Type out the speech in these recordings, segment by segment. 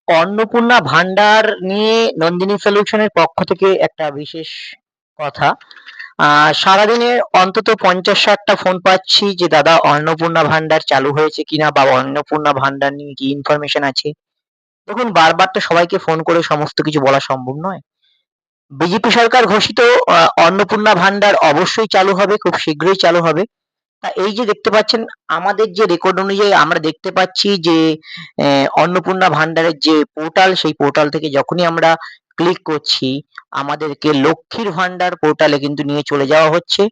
অন্নপূর্ণা ভান্ডার নিয়ে নন্দিনী সলিউশনের পক্ষ থেকে একটা বিশেষ কথা। সারাদিনে অন্তত 50-60টা ফোন পাচ্ছি যে দাদা অন্নপূর্ণা ভান্ডার চালু হয়েছে কিনা বা অন্নপূর্ণা ভান্ডার নিয়ে কি ইনফরমেশন আছে। দেখুন, বারবার তো সবাইকে ফোন করে সমস্ত কিছু বলা সম্ভব নয়। বিজেপি সরকার ঘোষিত অন্নপূর্ণা ভান্ডার অবশ্যই চালু হবে, খুব শীঘ্রই চালু হবে। তা এই যে দেখতে পাচ্ছেন, আমাদের যে রেকর্ড অনুযায়ী আমরা দেখতে পাচ্ছি যে অন্নপূর্ণা ভান্ডারের যে পোর্টাল, সেই পোর্টাল থেকে যখনই আমরা ক্লিক করছি আমাদেরকে লক্ষ্মীর ভান্ডার পোর্টালে কিন্তু নিয়ে চলে যাওয়া হচ্ছে।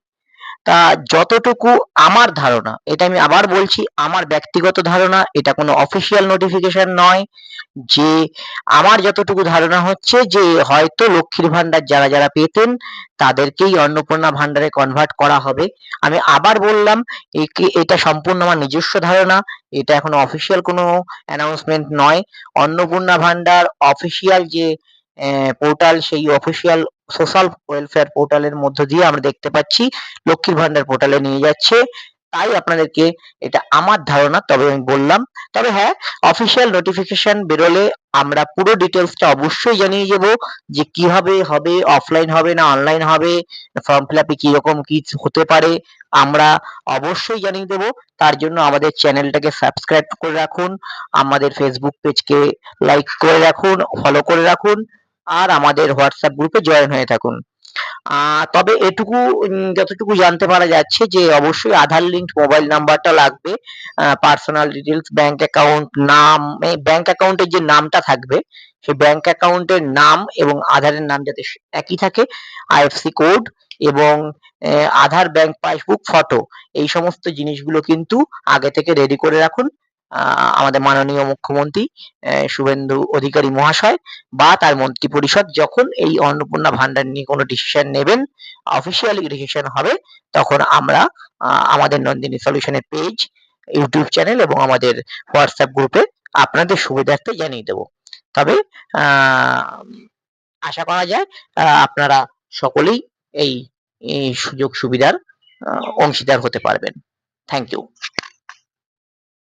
তা যতটুকু আমার ধারণা, এটা আমি আবার বলছি, আমার ব্যক্তিগত ধারণা, এটা কোনো অফিসিয়াল নোটিফিকেশন নয়, যে আমার যতটুকু ধারণা হচ্ছে যে হয়তো লক্ষ্মীর ভান্ডার যারা যারা পেতেন তাদেরকেই অন্নপূর্ণা ভান্ডারে কনভার্ট করা হবে। আমি আবার বললাম, এটা সম্পূর্ণ আমার নিজস্ব ধারণা, এটা এখনো অফিসিয়াল কোনো অ্যানাউন্সমেন্ট নয়। অন্নপূর্ণা ভান্ডার অফিসিয়াল যে পোর্টাল, সেই অফিসিয়াল সোশ্যাল ওয়েলফেয়ার পোর্টালের মধ্য দিয়ে আমরা দেখতে পাচ্ছি লক্ষ্মীর ভান্ডার পোর্টালে নিয়ে যাচ্ছে। তাই আপনাদেরকে, এটা আমার ধারণা, তবে আমি বললাম। তবে হ্যাঁ, অফিসিয়াল নোটিফিকেশন বেরোলে আমরা পুরো ডিটেলসটা অবশ্যই জানিয়ে দেবো, যে কিভাবে হবে, অফলাইন হবে না অনলাইন হবে, ফর্ম ফিল আপে কিরকম কি হতে পারে, আমরা অবশ্যই জানিয়ে দেবো। তার জন্য আমাদের চ্যানেলটাকে সাবস্ক্রাইব করে রাখুন, আমাদের ফেসবুক পেজকে লাইক করে রাখুন, ফলো করে রাখুন, আর আমাদের হোয়াটসঅ্যাপ গ্রুপে জয়েন হয়ে থাকুন। তবে এটুকু যতটুকু জানতে পারা যাচ্ছে যে অবশ্যই আধার লিঙ্কড মোবাইল নাম্বারটা লাগবে, পার্সোনাল ডিটেলস, ব্যাংক অ্যাকাউন্ট, নাম, ব্যাংক অ্যাকাউন্টের যে নামটা থাকবে সেই ব্যাংক অ্যাকাউন্টের নাম এবং আধারের নাম যাতে একই থাকে, আইএফসি কোড এবং আধার ব্যাংক পাসবুক ফটো, এই সমস্ত জিনিসগুলো কিন্তু আগে থেকে রেডি করে রাখুন। আমাদের মাননীয় মুখ্যমন্ত্রী শুভেন্দু অধিকারী মহাশয় বা তার মন্ত্রিপরিষদ যখন এই অন্নপূর্ণা ভান্ডার নিয়ে কোনো ডিসিশন নেবেন, অফিসিয়ালি ডিসিশন হবে, তখন আমরা আমাদের নন্দিনী সলিউশনের পেজ, ইউটিউব চ্যানেল এবং আমাদের হোয়াটসঅ্যাপ গ্রুপে আপনাদের সুবিধার্থে জানিয়ে দেব। তবে আশা করা যায় আপনারা সকলেই এই সুযোগ সুবিধার অংশীদার হতে পারবেন। Thank you.